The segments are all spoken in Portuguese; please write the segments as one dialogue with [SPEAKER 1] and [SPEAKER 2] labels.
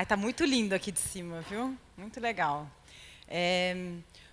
[SPEAKER 1] Ai, tá muito lindo aqui de cima, viu? Muito legal.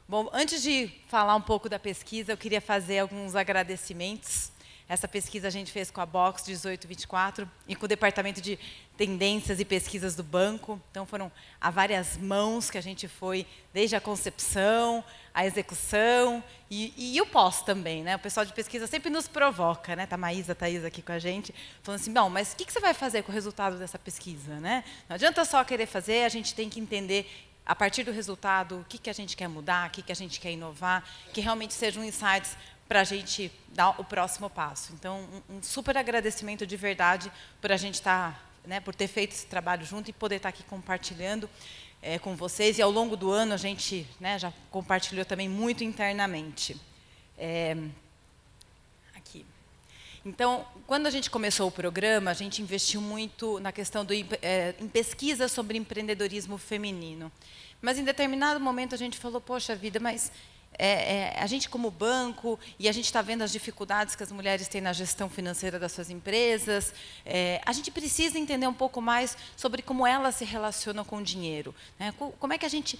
[SPEAKER 1] Bom, antes de falar um pouco da pesquisa, eu queria fazer alguns agradecimentos. Essa pesquisa a gente fez com a Box 1824 e com o Departamento de Tendências e Pesquisas do banco. Então, foram a várias mãos que a gente foi, desde a concepção, a execução e o pós também, né? O pessoal de pesquisa sempre nos provoca, né? Tá a Maísa, a Thaís aqui com a gente, falando assim, bom, mas o que você vai fazer com o resultado dessa pesquisa, né? Não adianta só querer fazer, a gente tem que entender, a partir do resultado, o que a gente quer mudar, o que a gente quer inovar, que realmente sejam insights para a gente dar o próximo passo. Então, um super agradecimento de verdade por a gente estar, né, por ter feito esse trabalho junto e poder estar aqui compartilhando com vocês. E ao longo do ano a gente, né, já compartilhou também muito internamente. Aqui. Então, quando a gente começou o programa, a gente investiu muito na questão em pesquisa sobre empreendedorismo feminino. Mas, em determinado momento, a gente falou, poxa vida, mas a gente como banco, e a gente está vendo as dificuldades que as mulheres têm na gestão financeira das suas empresas, a gente precisa entender um pouco mais sobre como elas se relacionam com o dinheiro, né? Como é que a gente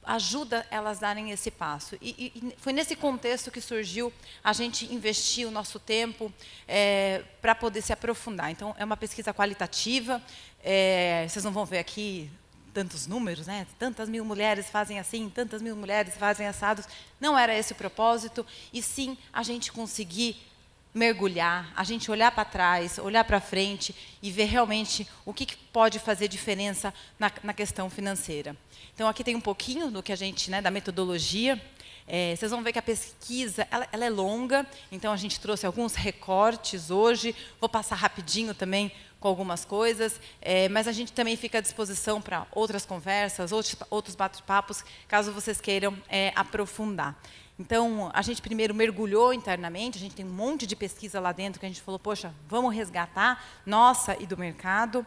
[SPEAKER 1] ajuda elas a darem esse passo. E foi nesse contexto que surgiu a gente investir o nosso tempo para poder se aprofundar. Então, é uma pesquisa qualitativa, vocês não vão ver aqui tantos números, né? Tantas mil mulheres fazem assim, tantas mil mulheres fazem assados. Não era esse o propósito, e sim a gente conseguir mergulhar, a gente olhar para trás, olhar para frente e ver realmente o que pode fazer diferença na questão financeira. Então, aqui tem um pouquinho do que a gente, né, da metodologia. Vocês vão ver que a pesquisa ela é longa, então a gente trouxe alguns recortes hoje. Vou passar rapidinho também com algumas coisas, mas a gente também fica à disposição para outras conversas, outros bate-papos, caso vocês queiram aprofundar. Então, a gente primeiro mergulhou internamente, a gente tem um monte de pesquisa lá dentro que a gente falou, poxa, vamos resgatar, nossa e do mercado.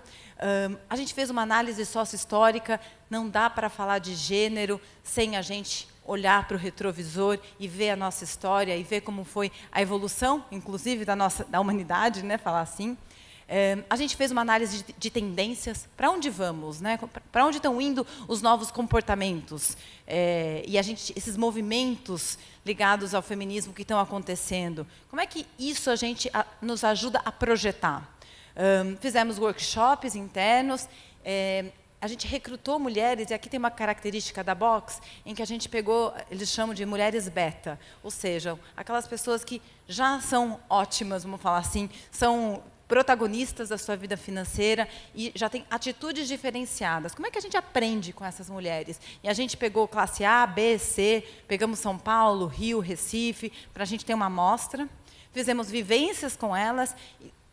[SPEAKER 1] A gente fez uma análise sócio-histórica, não dá para falar de gênero sem a gente olhar para o retrovisor e ver a nossa história e ver como foi a evolução, inclusive, da humanidade, né, falar assim. A gente fez uma análise de tendências, para onde vamos, né? Para onde estão indo os novos comportamentos, e esses movimentos ligados ao feminismo que estão acontecendo. Como é que isso nos ajuda a projetar? Fizemos workshops internos, a gente recrutou mulheres, e aqui tem uma característica da Box, em que a gente pegou, eles chamam de mulheres beta, ou seja, aquelas pessoas que já são ótimas, vamos falar assim, são protagonistas da sua vida financeira e já têm atitudes diferenciadas. Como é que a gente aprende com essas mulheres? E a gente pegou classe A, B, C, pegamos São Paulo, Rio, Recife, para a gente ter uma amostra, fizemos vivências com elas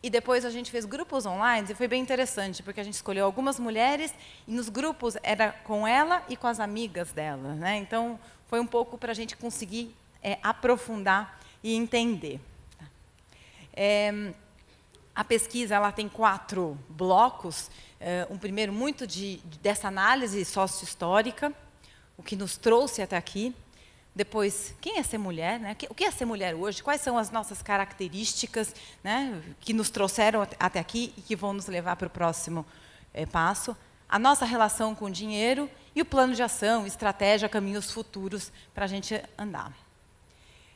[SPEAKER 1] e depois a gente fez grupos online e foi bem interessante, porque a gente escolheu algumas mulheres e nos grupos era com ela e com as amigas dela, né? Então, foi um pouco para a gente conseguir aprofundar e entender. A pesquisa ela tem 4 blocos. Um primeiro muito dessa análise sócio-histórica, o que nos trouxe até aqui. Depois, quem é ser mulher, né? O que é ser mulher hoje? Quais são as nossas características, né, que nos trouxeram até aqui e que vão nos levar para o próximo passo? A nossa relação com o dinheiro e o plano de ação, estratégia, caminhos futuros para a gente andar.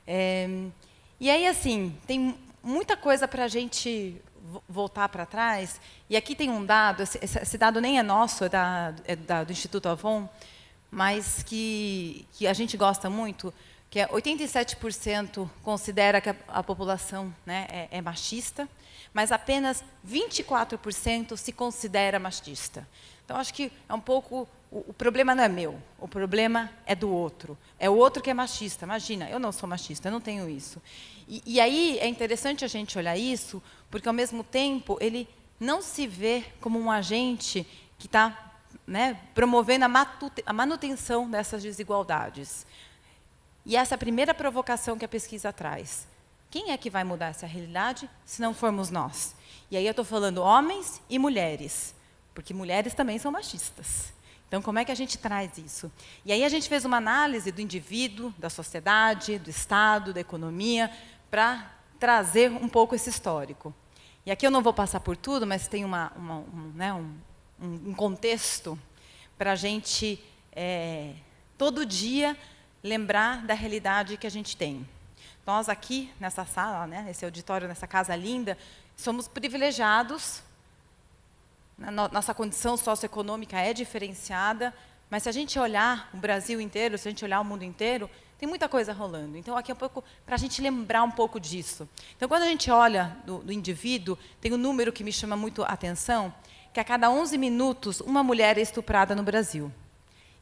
[SPEAKER 1] E aí, assim, tem muita coisa para a gente voltar para trás. E aqui tem um dado, esse dado nem é nosso, do Instituto Avon, mas que a gente gosta muito, que é 87% considera que a população, né, é machista, mas apenas 24% se considera machista. Então, acho que é um pouco... O problema não é meu, o problema é do outro. É o outro que é machista. Imagina, eu não sou machista, eu não tenho isso. E aí é interessante a gente olhar isso, porque, ao mesmo tempo, ele não se vê como um agente que está, né, promovendo a manutenção dessas desigualdades. E essa é a primeira provocação que a pesquisa traz. Quem é que vai mudar essa realidade se não formos nós? E aí eu estou falando homens e mulheres, porque mulheres também são machistas. Então, como é que a gente traz isso? E aí a gente fez uma análise do indivíduo, da sociedade, do Estado, da economia, para trazer um pouco esse histórico. E aqui eu não vou passar por tudo, mas tem um um contexto para a gente, todo dia, lembrar da realidade que a gente tem. Nós aqui, nessa sala, né, nesse auditório, nessa casa linda, somos privilegiados, nossa condição socioeconômica é diferenciada, mas se a gente olhar o Brasil inteiro, se a gente olhar o mundo inteiro, tem muita coisa rolando. Então, aqui é um pouco para a gente lembrar um pouco disso. Então, quando a gente olha do indivíduo, tem um número que me chama muito a atenção, que a cada 11 minutos, uma mulher é estuprada no Brasil.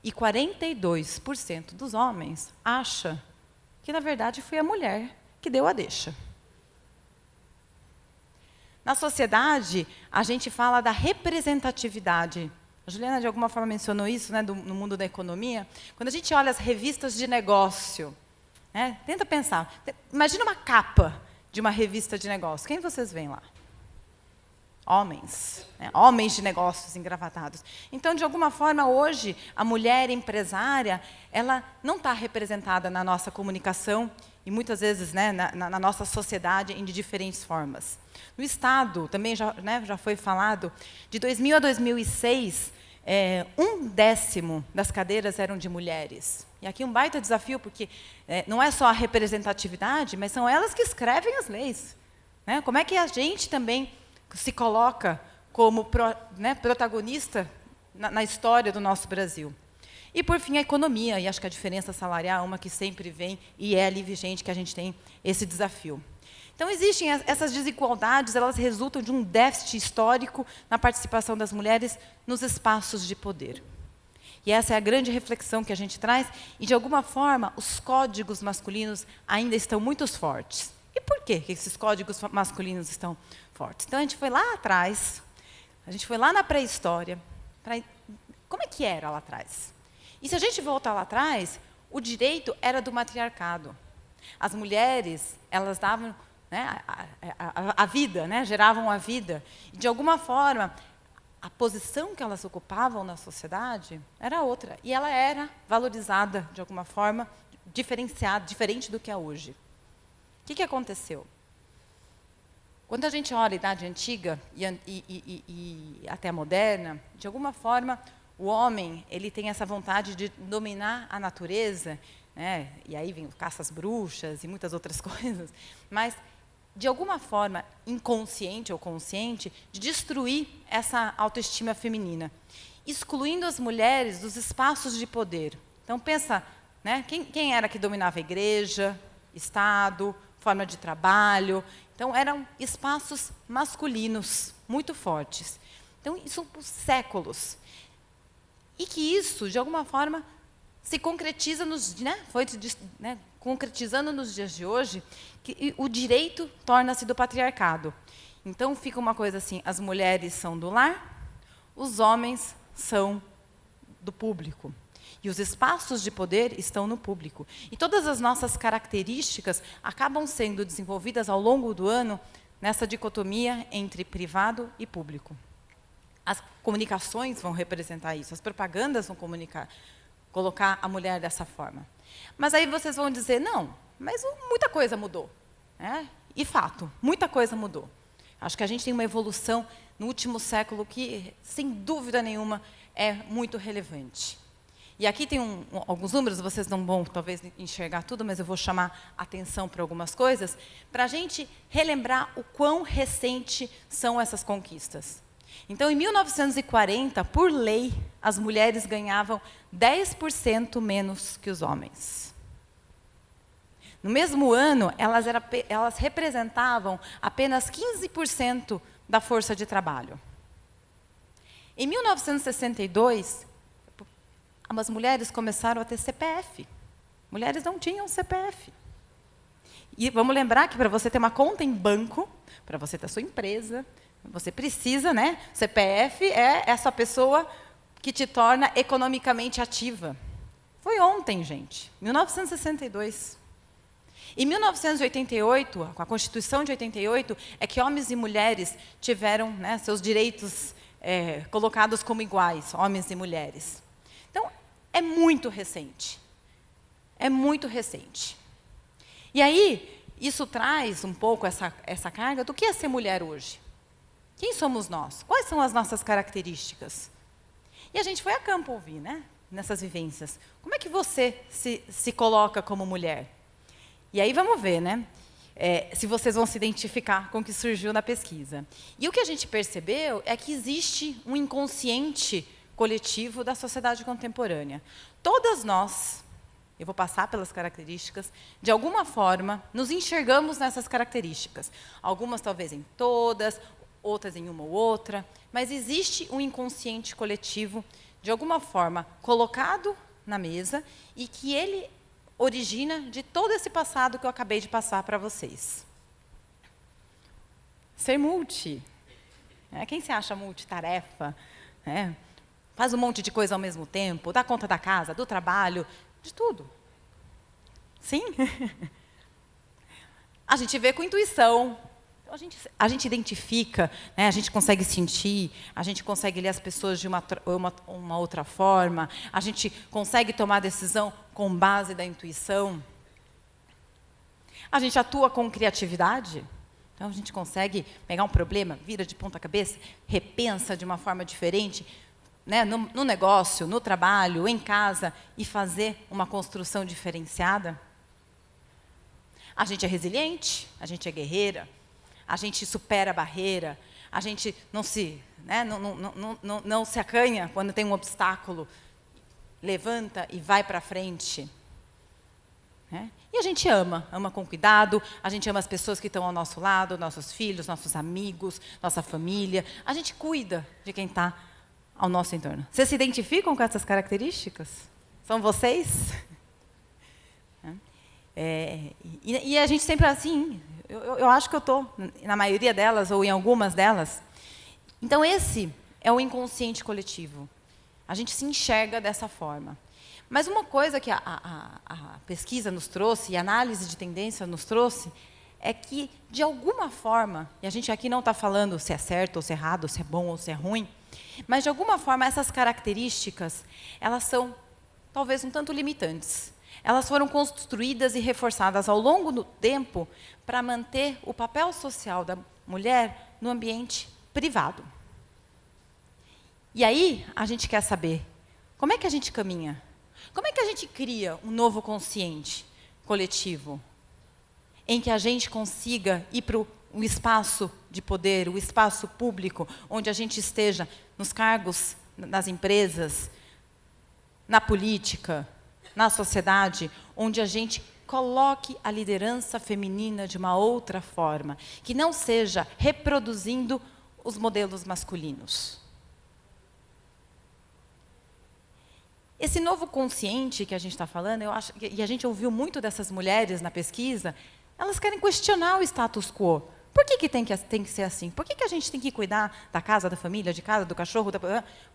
[SPEAKER 1] E 42% dos homens acha que, na verdade, foi a mulher que deu a deixa. Na sociedade, a gente fala da representatividade. A Juliana, de alguma forma, mencionou isso, né, no mundo da economia. Quando a gente olha as revistas de negócio, né, tenta pensar. Imagina uma capa de uma revista de negócio. Quem vocês veem lá? Homens. Né, homens de negócios engravatados. Então, de alguma forma, hoje, a mulher empresária, ela não está representada na nossa comunicação e, muitas vezes, né, na nossa sociedade, de diferentes formas. No Estado, também já foi falado, de 2000 a 2006, 1/10 das cadeiras eram de mulheres. E aqui um baita desafio, porque não é só a representatividade, mas são elas que escrevem as leis. Né? Como é que a gente também se coloca como protagonista na história do nosso Brasil? E, por fim, a economia, e acho que a diferença salarial é uma que sempre vem e é ali vigente que a gente tem esse desafio. Então, existem essas desigualdades, elas resultam de um déficit histórico na participação das mulheres nos espaços de poder. E essa é a grande reflexão que a gente traz, e, de alguma forma, os códigos masculinos ainda estão muito fortes. E por que esses códigos masculinos estão fortes? Então, a gente foi lá atrás, a gente foi lá na pré-história, como é que era lá atrás? E se a gente voltar lá atrás, o direito era do matriarcado. As mulheres, elas davam, né, a vida, né, geravam a vida. E, de alguma forma, a posição que elas ocupavam na sociedade era outra. E ela era valorizada, de alguma forma, diferenciada, diferente do que é hoje. O que aconteceu? Quando a gente olha a Idade Antiga e até a Moderna, de alguma forma, o homem ele tem essa vontade de dominar a natureza, né? E aí vem caça às bruxas e muitas outras coisas, mas, de alguma forma, inconsciente ou consciente, de destruir essa autoestima feminina, excluindo as mulheres dos espaços de poder. Então, pensa, né? Quem era que dominava a igreja, Estado, forma de trabalho? Então, eram espaços masculinos, muito fortes. Então, isso por séculos. E que isso, de alguma forma, se concretiza concretizando nos dias de hoje, que o direito torna-se do patriarcado. Então, fica uma coisa assim, as mulheres são do lar, os homens são do público. E os espaços de poder estão no público. E todas as nossas características acabam sendo desenvolvidas ao longo do ano nessa dicotomia entre privado e público. As comunicações vão representar isso, as propagandas vão colocar a mulher dessa forma. Mas aí vocês vão dizer, não, mas muita coisa mudou. Né? E fato, muita coisa mudou. Acho que a gente tem uma evolução no último século que, sem dúvida nenhuma, é muito relevante. E aqui tem alguns números, vocês não vão talvez enxergar tudo, mas eu vou chamar atenção para algumas coisas, para a gente relembrar o quão recente são essas conquistas. Então, em 1940, por lei, as mulheres ganhavam 10% menos que os homens. No mesmo ano, elas representavam apenas 15% da força de trabalho. Em 1962, as mulheres começaram a ter CPF. Mulheres não tinham CPF. E vamos lembrar que para você ter uma conta em banco, para você ter a sua empresa, você precisa, né? CPF é essa pessoa que te torna economicamente ativa. Foi ontem, gente, 1962. Em 1988, com a Constituição de 88, é que homens e mulheres tiveram, né, seus direitos colocados como iguais, homens e mulheres. Então, é muito recente. É muito recente. E aí, isso traz um pouco essa carga do que é ser mulher hoje. Quem somos nós? Quais são as nossas características? E a gente foi a campo ouvir, né? Nessas vivências. Como é que você se coloca como mulher? E aí vamos ver, né? Se vocês vão se identificar com o que surgiu na pesquisa. E o que a gente percebeu é que existe um inconsciente coletivo da sociedade contemporânea. Todas nós, eu vou passar pelas características, de alguma forma, nos enxergamos nessas características. Algumas talvez em todas, outras em uma ou outra, mas existe um inconsciente coletivo, de alguma forma, colocado na mesa e que ele origina de todo esse passado que eu acabei de passar para vocês. Ser multi. Quem se acha multitarefa? Faz um monte de coisa ao mesmo tempo, dá conta da casa, do trabalho, de tudo. Sim? A gente vê com intuição. A gente identifica, né? A gente consegue sentir, a gente consegue ler as pessoas de uma outra forma, a gente consegue tomar decisão com base da intuição. A gente atua com criatividade, então a gente consegue pegar um problema, vira de ponta cabeça, repensa de uma forma diferente, né? No negócio, no trabalho, em casa, e fazer uma construção diferenciada. A gente é resiliente, a gente é guerreira, a gente supera a barreira, a gente não se acanha quando tem um obstáculo, levanta e vai para frente. E a gente ama com cuidado, a gente ama as pessoas que estão ao nosso lado, nossos filhos, nossos amigos, nossa família. A gente cuida de quem está ao nosso entorno. Vocês se identificam com essas características? São vocês? E a gente sempre assim, eu acho que eu estou na maioria delas, ou em algumas delas. Então, esse é o inconsciente coletivo. A gente se enxerga dessa forma. Mas uma coisa que a pesquisa nos trouxe, e a análise de tendência nos trouxe, é que, de alguma forma, e a gente aqui não está falando se é certo ou se é errado, se é bom ou se é ruim, mas, de alguma forma, essas características, elas são, talvez, um tanto limitantes. Elas foram construídas e reforçadas ao longo do tempo para manter o papel social da mulher no ambiente privado. E aí, a gente quer saber, como é que a gente caminha? Como é que a gente cria um novo consciente coletivo? Em que a gente consiga ir para o espaço de poder, o espaço público, onde a gente esteja nos cargos, nas empresas, na política, na sociedade, onde a gente coloque a liderança feminina de uma outra forma, que não seja reproduzindo os modelos masculinos. Esse novo consciente que a gente está falando, eu acho, e a gente ouviu muito dessas mulheres na pesquisa, elas querem questionar o status quo. Por que tem que ser assim? Por que a gente tem que cuidar da casa, da família, de casa, do cachorro?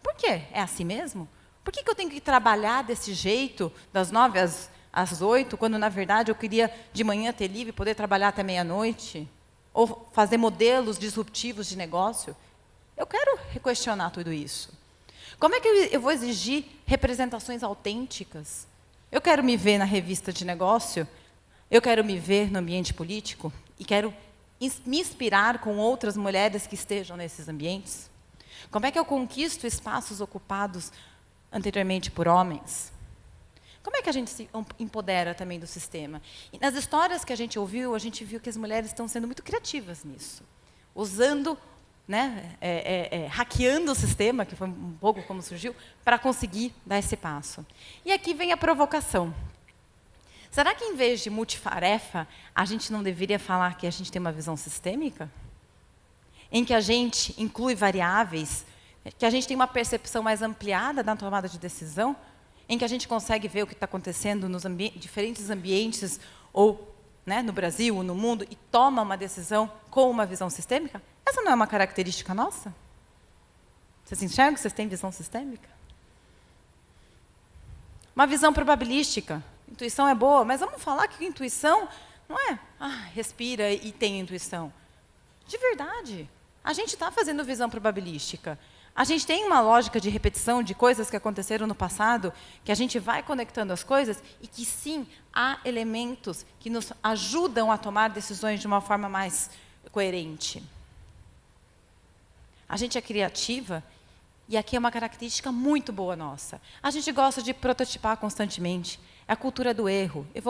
[SPEAKER 1] Por quê? É assim mesmo? Por que eu tenho que trabalhar desse jeito, das 9 às 8, quando, na verdade, eu queria de manhã ter livre, poder trabalhar até meia-noite? Ou fazer modelos disruptivos de negócio? Eu quero questionar tudo isso. Como é que eu vou exigir representações autênticas? Eu quero me ver na revista de negócio, eu quero me ver no ambiente político e quero me inspirar com outras mulheres que estejam nesses ambientes? Como é que eu conquisto espaços ocupados anteriormente por homens? Como é que a gente se empodera também do sistema? E nas histórias que a gente ouviu, a gente viu que as mulheres estão sendo muito criativas nisso, usando, hackeando o sistema, que foi um pouco como surgiu, para conseguir dar esse passo. E aqui vem a provocação. Será que, em vez de multitarefa, a gente não deveria falar que a gente tem uma visão sistêmica? Em que a gente inclui variáveis, que a gente tem uma percepção mais ampliada da tomada de decisão, em que a gente consegue ver o que está acontecendo nos diferentes ambientes, ou no Brasil, ou no mundo, e toma uma decisão com uma visão sistêmica? Essa não é uma característica nossa? Vocês enxergam que vocês têm visão sistêmica? Uma visão probabilística. Intuição é boa, mas vamos falar que intuição não é, respira e tem intuição. De verdade, a gente está fazendo visão probabilística. A gente tem uma lógica de repetição de coisas que aconteceram no passado, que a gente vai conectando as coisas e que, sim, há elementos que nos ajudam a tomar decisões de uma forma mais coerente. A gente é criativa, e aqui é uma característica muito boa nossa. A gente gosta de prototipar constantemente. É a cultura do erro. Eu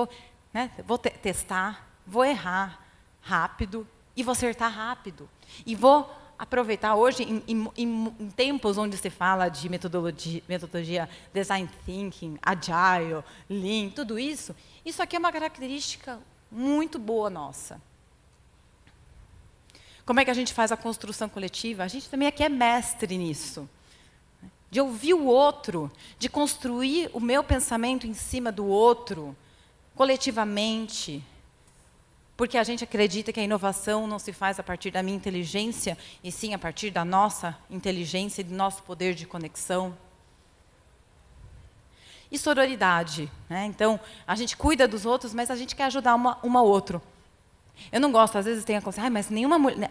[SPEAKER 1] vou testar, vou errar rápido e vou acertar rápido. E vou aproveitar hoje, em tempos onde se fala de metodologia design thinking, agile, lean, tudo isso, isso aqui é uma característica muito boa nossa. Como é que a gente faz a construção coletiva? A gente também aqui é mestre nisso. De ouvir o outro, de construir o meu pensamento em cima do outro, coletivamente. Porque a gente acredita que a inovação não se faz a partir da minha inteligência, e sim a partir da nossa inteligência e do nosso poder de conexão. E sororidade, né? Então, a gente cuida dos outros, mas a gente quer ajudar uma ao outro. Eu não gosto, às vezes tem a coisa, mas nenhuma mulher,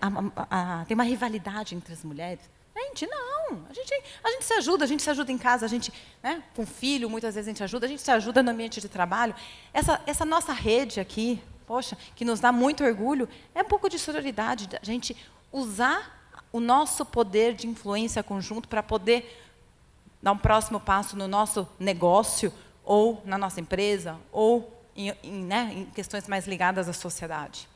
[SPEAKER 1] tem uma rivalidade entre as mulheres. Gente, não. A gente se ajuda em casa, a gente, né, com filho, muitas vezes a gente se ajuda no ambiente de trabalho. Essa nossa rede aqui, poxa, que nos dá muito orgulho, é um pouco de sororidade, a gente usar o nosso poder de influência conjunto para poder dar um próximo passo no nosso negócio, ou na nossa empresa, ou em questões mais ligadas à sociedade.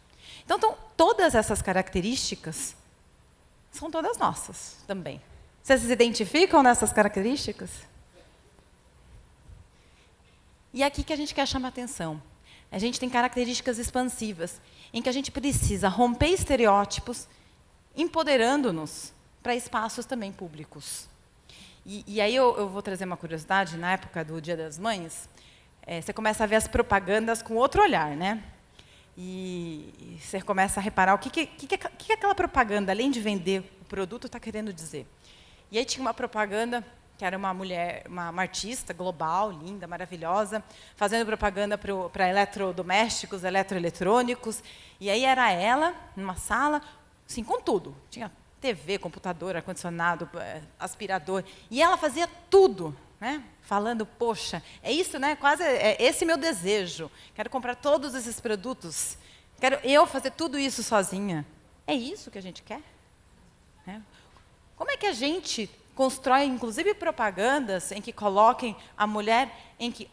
[SPEAKER 1] Então, todas essas características são todas nossas também. Vocês se identificam nessas características? E é aqui que a gente quer chamar atenção. A gente tem características expansivas, em que a gente precisa romper estereótipos, empoderando-nos para espaços também públicos. E aí eu vou trazer uma curiosidade, na época do Dia das Mães, você começa a ver as propagandas com outro olhar, né? E você começa a reparar o que aquela propaganda, além de vender o produto, está querendo dizer. E aí tinha uma propaganda que era uma mulher, uma artista global, linda, maravilhosa, fazendo propaganda para eletrodomésticos, eletroeletrônicos. E aí era ela, numa sala, assim, com tudo. Tinha TV, computador, ar-condicionado, aspirador. E ela fazia tudo, né? Falando, poxa, é isso, né? Quase é esse meu desejo. Quero comprar todos esses produtos. Quero eu fazer tudo isso sozinha. É isso que a gente quer? Né? Como é que a gente constrói, inclusive, propagandas em que coloquem a mulher, em que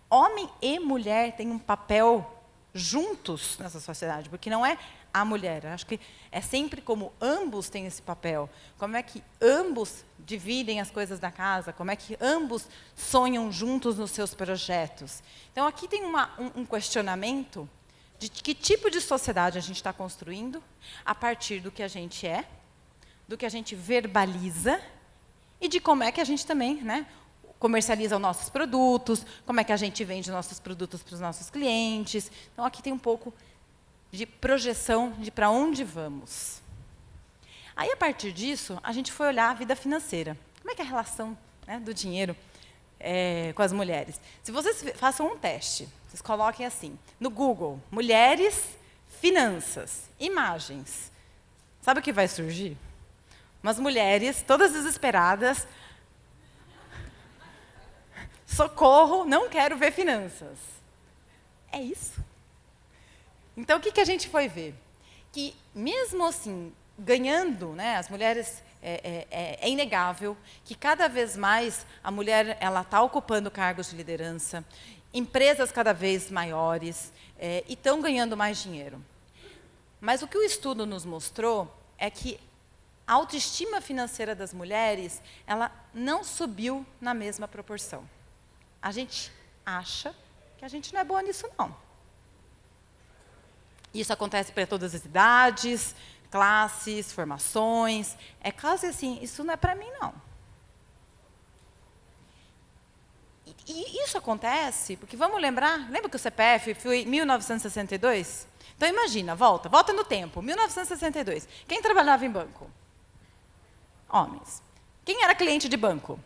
[SPEAKER 1] homem e mulher têm um papel juntos nessa sociedade? Porque não é a mulher. Acho que é sempre como ambos têm esse papel. Como é que ambos dividem as coisas da casa? Como é que ambos sonham juntos nos seus projetos? Então, aqui tem um questionamento de que tipo de sociedade a gente está construindo a partir do que a gente é, do que a gente verbaliza e de como é que a gente também, né, comercializa os nossos produtos, como é que a gente vende nossos produtos para os nossos clientes. Então, aqui tem um pouco de projeção de para onde vamos. Aí, a partir disso, a gente foi olhar a vida financeira. Como é que é a relação, né, do dinheiro com as mulheres? Se vocês façam um teste, vocês coloquem assim, no Google, mulheres, finanças, imagens. Sabe o que vai surgir? Umas mulheres, todas desesperadas. Socorro, não quero ver finanças. É isso. Então, o que a gente foi ver? Que, mesmo assim, ganhando, né, as mulheres, é inegável que, cada vez mais, a mulher está ocupando cargos de liderança, empresas cada vez maiores, e estão ganhando mais dinheiro. Mas o que o estudo nos mostrou é que a autoestima financeira das mulheres, ela não subiu na mesma proporção. A gente acha que a gente não é boa nisso, não. Isso acontece para todas as idades, classes, formações. É quase assim, isso não é para mim, não. E isso acontece porque, vamos lembrar, lembra que o CPF foi em 1962? Então, imagina, volta no tempo, 1962. Quem trabalhava em banco? Homens. Quem era cliente de banco?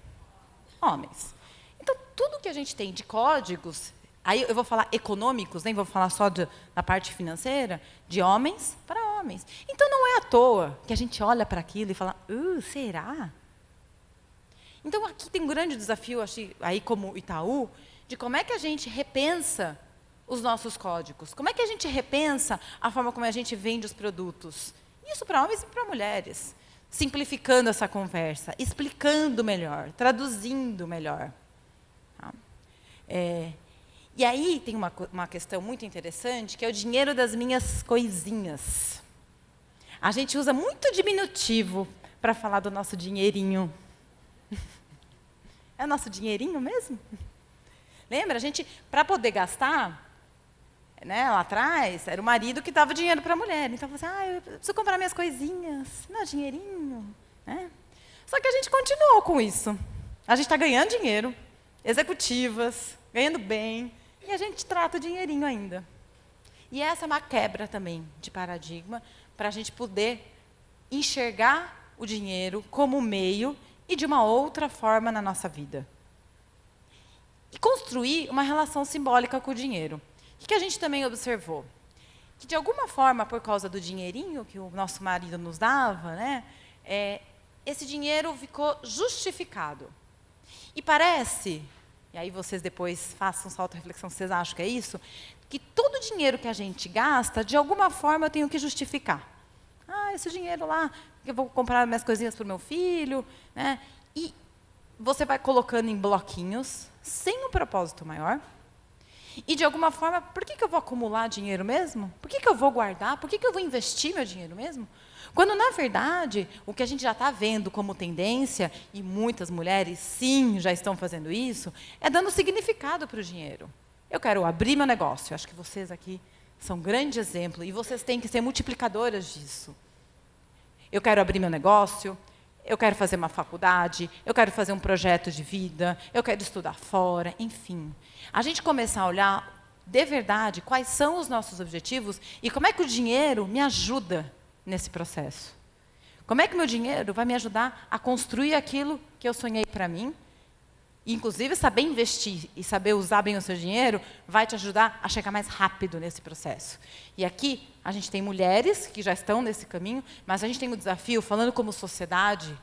[SPEAKER 1] Homens. Então, tudo que a gente tem de códigos, aí eu vou falar econômicos, nem vou falar só da parte financeira, de homens para homens. Então, não é à toa que a gente olha para aquilo e fala, será? Então, aqui tem um grande desafio, aí como Itaú, de como é que a gente repensa os nossos códigos. Como é que a gente repensa a forma como a gente vende os produtos? Isso para homens e para mulheres. simplificando essa conversa, explicando melhor, traduzindo melhor. Tá? E aí tem uma questão muito interessante, que é o dinheiro das minhas coisinhas. A gente usa muito diminutivo para falar do nosso dinheirinho. É o nosso dinheirinho mesmo? Lembra? A gente, para poder gastar, né, lá atrás, era o marido que dava dinheiro para a mulher. Então, você, eu preciso comprar minhas coisinhas, meu dinheirinho. Né? Só que a gente continuou com isso. A gente está ganhando dinheiro, executivas, ganhando bem, e a gente trata o dinheirinho ainda. E essa é uma quebra também de paradigma, para a gente poder enxergar o dinheiro como meio e de uma outra forma na nossa vida. E construir uma relação simbólica com o dinheiro. O que a gente também observou? Que, de alguma forma, por causa do dinheirinho que o nosso marido nos dava, né, esse dinheiro ficou justificado. E parece, e aí vocês depois façam sua auto-reflexão se vocês acham que é isso, que todo dinheiro que a gente gasta, de alguma forma eu tenho que justificar. Esse dinheiro lá, que eu vou comprar minhas coisinhas para o meu filho. Né? E você vai colocando em bloquinhos, sem um propósito maior. E, de alguma forma, por que eu vou acumular dinheiro mesmo? Por que eu vou guardar? Por que eu vou investir meu dinheiro mesmo? Quando, na verdade, o que a gente já está vendo como tendência, e muitas mulheres, sim, já estão fazendo isso, é dando significado para o dinheiro. Eu quero abrir meu negócio. Acho que vocês aqui são um grande exemplo, e vocês têm que ser multiplicadoras disso. Eu quero abrir meu negócio, eu quero fazer uma faculdade, eu quero fazer um projeto de vida, eu quero estudar fora, enfim. A gente começar a olhar, de verdade, quais são os nossos objetivos e como é que o dinheiro me ajuda nesse processo. Como é que o meu dinheiro vai me ajudar a construir aquilo que eu sonhei para mim. E, inclusive, saber investir e saber usar bem o seu dinheiro vai te ajudar a chegar mais rápido nesse processo. E aqui, a gente tem mulheres que já estão nesse caminho, mas a gente tem um desafio, falando como sociedade,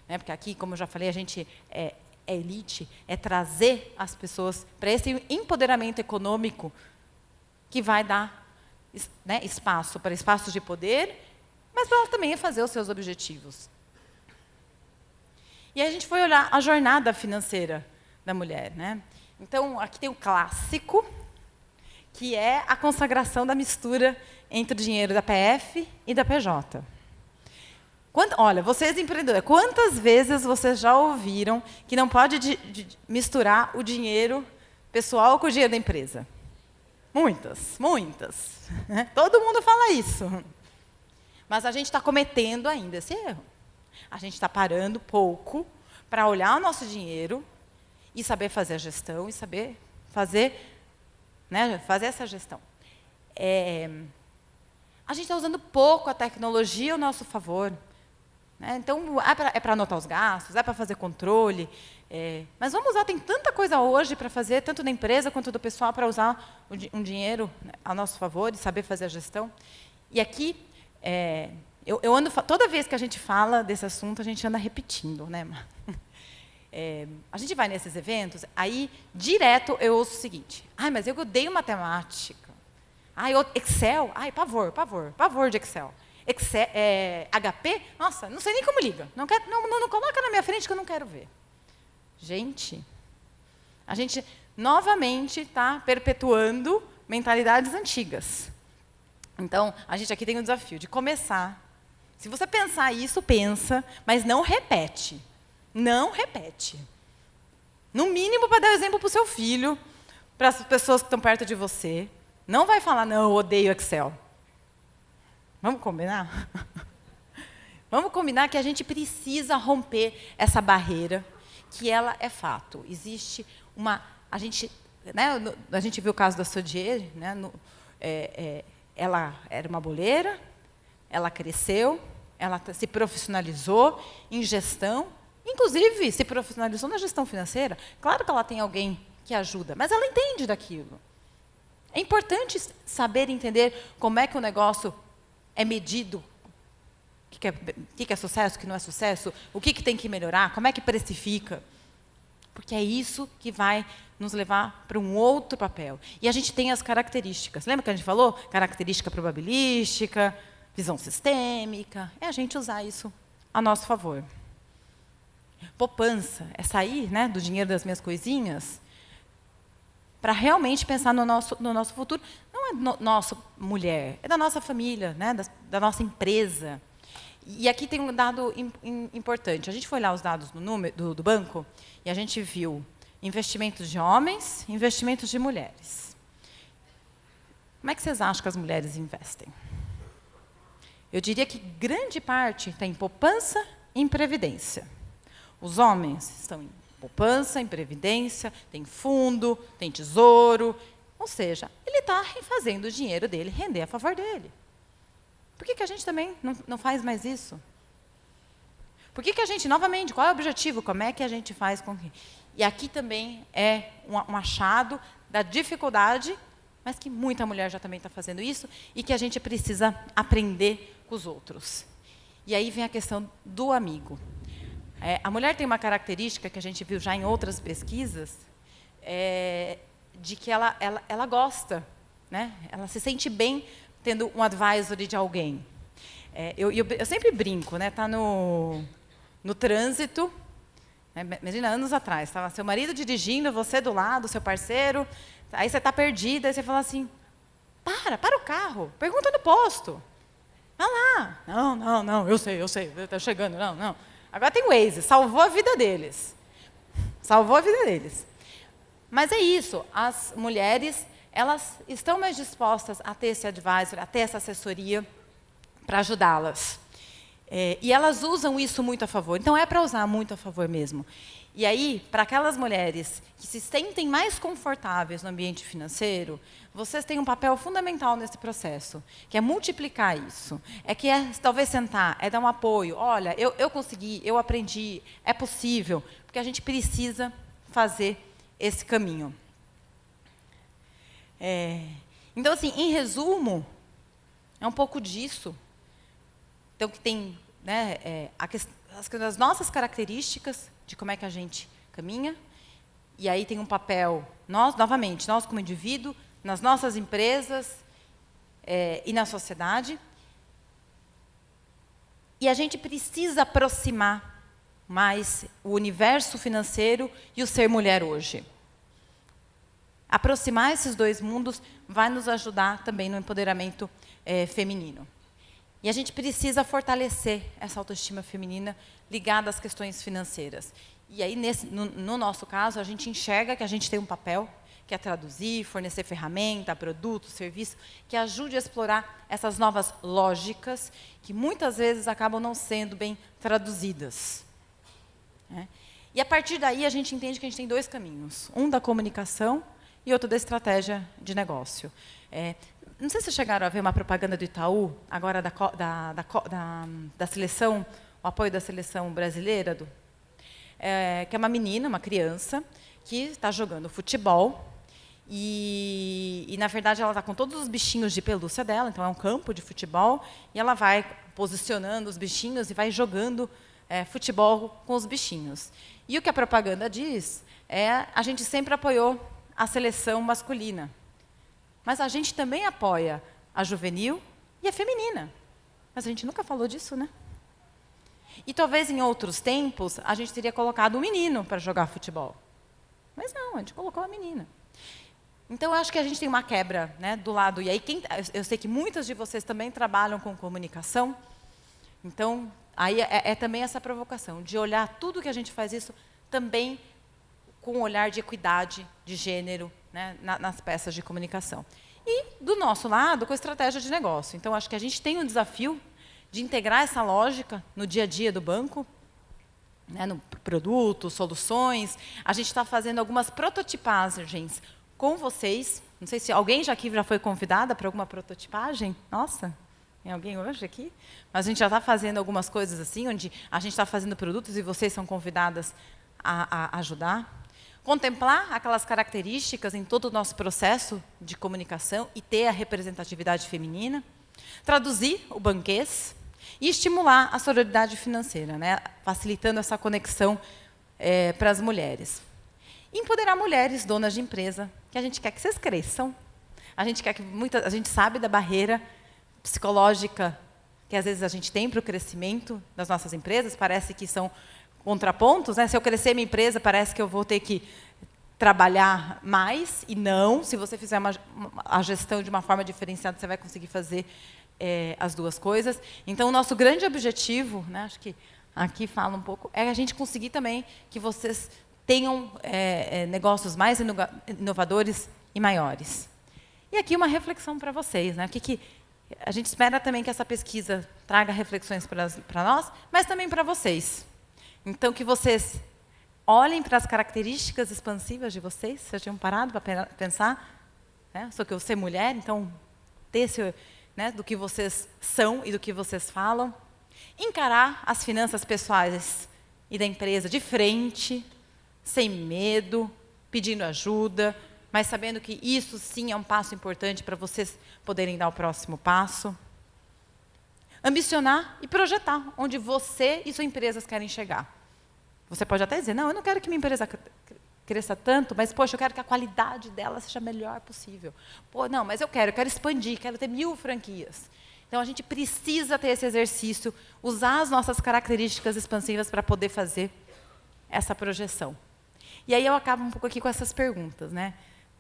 [SPEAKER 1] né, porque aqui, como eu já falei, a gente é elite, é trazer as pessoas para esse empoderamento econômico que vai dar, né, espaço para espaços de poder, mas para ela também fazer os seus objetivos. E aí a gente foi olhar a jornada financeira da mulher. Né? Então, aqui tem o clássico, que é a consagração da mistura entre o dinheiro da PF e da PJ. Olha, vocês empreendedores, quantas vezes vocês já ouviram que não pode misturar o dinheiro pessoal com o dinheiro da empresa? Muitas, muitas. Todo mundo fala isso. Mas a gente está cometendo ainda esse erro. A gente está parando pouco para olhar o nosso dinheiro e saber fazer a gestão e saber fazer, né, fazer essa gestão. A gente está usando pouco a tecnologia ao nosso favor. Né? Então, é para anotar os gastos, é para fazer controle. Mas vamos usar, tem tanta coisa hoje para fazer, tanto da empresa quanto do pessoal, para usar um dinheiro, né, a nosso favor e saber fazer a gestão. E aqui, eu ando, toda vez que a gente fala desse assunto, a gente anda repetindo. Né? A gente vai nesses eventos, aí, direto, eu ouço o seguinte: mas eu odeio matemática. Excel? Pavor de Excel. Excel, HP? Nossa, não sei nem como liga. Não coloca na minha frente que eu não quero ver. Gente, a gente novamente está perpetuando mentalidades antigas. Então, a gente aqui tem um desafio de começar. Se você pensar isso, pensa, mas não repete. Não repete. No mínimo, para dar exemplo para o seu filho, para as pessoas que estão perto de você. Não vai falar, não, eu odeio Excel. Vamos combinar? Vamos combinar que a gente precisa romper essa barreira, que ela é fato. Existe uma... A gente viu o caso da Sodier, né, ela era uma boleira, ela cresceu, ela se profissionalizou em gestão, inclusive se profissionalizou na gestão financeira. Claro que ela tem alguém que ajuda, mas ela entende daquilo. É importante saber entender como é que o negócio é medido, o que é sucesso, o que não é sucesso, o que tem que melhorar, como é que precifica. Porque é isso que vai nos levar para um outro papel. E a gente tem as características. Lembra que a gente falou? Característica probabilística, visão sistêmica. É a gente usar isso a nosso favor. Poupança é sair, né, do dinheiro das minhas coisinhas para realmente pensar no nosso futuro. Não é nossa mulher, é da nossa família, né, da nossa empresa. E aqui tem um dado importante. A gente foi olhar os dados do banco e a gente viu investimentos de homens, investimentos de mulheres. Como é que vocês acham que as mulheres investem? Eu diria que grande parte está em poupança e em previdência. Os homens estão em poupança, em previdência, tem fundo, tem tesouro. Ou seja, ele está fazendo o dinheiro dele render a favor dele. Por que a gente também não faz mais isso? Por que a gente, novamente, qual é o objetivo? Como é que a gente faz com que... E aqui também é um achado da dificuldade, mas que muita mulher já também está fazendo isso, e que a gente precisa aprender com os outros. E aí vem a questão do amigo. A mulher tem uma característica que a gente viu já em outras pesquisas, de que ela gosta, né? Ela se sente bem tendo um advisory de alguém. Eu sempre brinco, né? Tá no trânsito, né? Imagina, anos atrás, estava seu marido dirigindo, você do lado, seu parceiro, aí você está perdida, aí você fala assim, para o carro, pergunta no posto. Vai lá. Não, eu sei, está chegando, não. Agora tem o Waze, salvou a vida deles. Salvou a vida deles. Mas é isso, as mulheres, elas estão mais dispostas a ter esse advisor, a ter essa assessoria para ajudá-las. E elas usam isso muito a favor. Então, é para usar muito a favor mesmo. E aí, para aquelas mulheres que se sentem mais confortáveis no ambiente financeiro, vocês têm um papel fundamental nesse processo, que é multiplicar isso. Talvez sentar, dar um apoio. Olha, eu consegui, eu aprendi, é possível, porque a gente precisa fazer esse caminho. Então, assim, em resumo, é um pouco disso. Então, que tem, né, as nossas características de como é que a gente caminha, e aí tem um papel, nós como indivíduo, nas nossas empresas e na sociedade, e a gente precisa aproximar mais o universo financeiro e o ser mulher hoje. Aproximar esses dois mundos vai nos ajudar também no empoderamento feminino. E a gente precisa fortalecer essa autoestima feminina ligada às questões financeiras. E aí, no nosso caso, a gente enxerga que a gente tem um papel, que é traduzir, fornecer ferramenta, produto, serviço, que ajude a explorar essas novas lógicas, que muitas vezes acabam não sendo bem traduzidas. E a partir daí, a gente entende que a gente tem dois caminhos. Um da comunicação e outro da estratégia de negócio. Não sei se vocês chegaram a ver uma propaganda do Itaú, agora da seleção, o apoio da seleção brasileira, que é uma menina, uma criança, que está jogando futebol, e na verdade, ela está com todos os bichinhos de pelúcia dela, então é um campo de futebol, e ela vai posicionando os bichinhos e vai jogando futebol com os bichinhos. E o que a propaganda diz a gente sempre apoiou a seleção masculina. Mas a gente também apoia a juvenil e a feminina. Mas a gente nunca falou disso, né? E talvez em outros tempos a gente teria colocado um menino para jogar futebol. Mas não, a gente colocou a menina. Então eu acho que a gente tem uma quebra, né, do lado. E aí eu sei que muitas de vocês também trabalham com comunicação. Então aí também essa provocação de olhar tudo que a gente faz isso também com um olhar de equidade, de gênero, né, nas peças de comunicação. E, do nosso lado, com a estratégia de negócio. Então, acho que a gente tem um desafio de integrar essa lógica no dia a dia do banco, né, no produto, soluções. A gente está fazendo algumas prototipagens com vocês. Não sei se alguém aqui já foi convidada para alguma prototipagem. Nossa, tem alguém hoje aqui? Mas a gente já está fazendo algumas coisas assim, onde a gente está fazendo produtos e vocês são convidadas a ajudar. Contemplar aquelas características em todo o nosso processo de comunicação e ter a representatividade feminina. Traduzir o banquês e estimular a sororidade financeira, né, facilitando essa conexão para as mulheres. Empoderar mulheres, donas de empresa, que a gente quer que vocês cresçam. A gente quer que a gente sabe da barreira psicológica que às vezes a gente tem para o crescimento das nossas empresas, parece que são contrapontos, né? Se eu crescer minha empresa, parece que eu vou ter que trabalhar mais, e não, se você fizer a gestão de uma forma diferenciada, você vai conseguir fazer as duas coisas. Então, o nosso grande objetivo, né, acho que aqui fala um pouco, é a gente conseguir também que vocês tenham negócios mais inovadores e maiores. E aqui uma reflexão para vocês, né? O que a gente espera também que essa pesquisa traga reflexões para nós, mas também para vocês. Então, que vocês olhem para as características expansivas de vocês. Vocês tinham parado para pensar? Né? Só que eu ser mulher, então, né, do que vocês são e do que vocês falam. Encarar as finanças pessoais e da empresa de frente, sem medo, pedindo ajuda, mas sabendo que isso sim é um passo importante para vocês poderem dar o próximo passo. Ambicionar e projetar onde você e suas empresas querem chegar. Você pode até dizer, não, eu não quero que minha empresa cresça tanto, mas, poxa, eu quero que a qualidade dela seja a melhor possível. Pô, não, mas eu quero expandir, quero ter 1000 franquias. Então, a gente precisa ter esse exercício, usar as nossas características expansivas para poder fazer essa projeção. E aí eu acabo um pouco aqui com essas perguntas, né?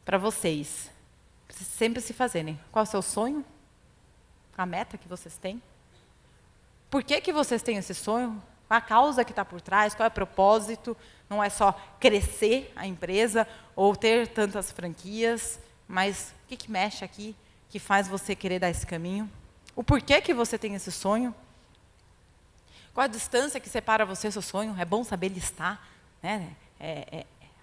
[SPEAKER 1] Para vocês, sempre se fazerem. Qual é o seu sonho? A meta que vocês têm? Por que vocês têm esse sonho? Qual a causa que está por trás? Qual é o propósito? Não é só crescer a empresa ou ter tantas franquias, mas o que mexe aqui, que faz você querer dar esse caminho? O porquê que você tem esse sonho? Qual a distância que separa você e seu sonho? É bom saber listar, né?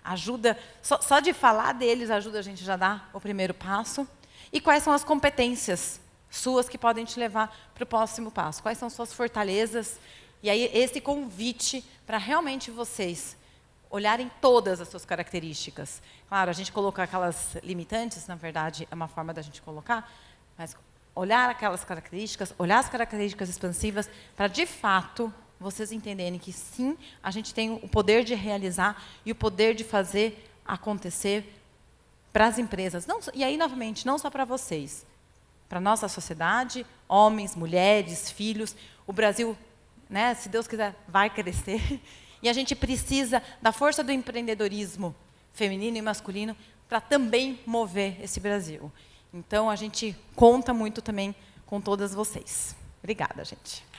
[SPEAKER 1] Ajuda, só de falar deles ajuda a gente já a dar o primeiro passo. E quais são as competências suas que podem te levar para o próximo passo? Quais são suas fortalezas? E aí esse convite para realmente vocês olharem todas as suas características. Claro, a gente coloca aquelas limitantes, na verdade, é uma forma da gente colocar, mas olhar aquelas características, olhar as características expansivas, para de fato vocês entenderem que sim, a gente tem o poder de realizar e o poder de fazer acontecer para as empresas. Não, e aí, novamente, não só para vocês, para a nossa sociedade, homens, mulheres, filhos. O Brasil, né, se Deus quiser, vai crescer. E a gente precisa da força do empreendedorismo feminino e masculino para também mover esse Brasil. Então, a gente conta muito também com todas vocês. Obrigada, gente.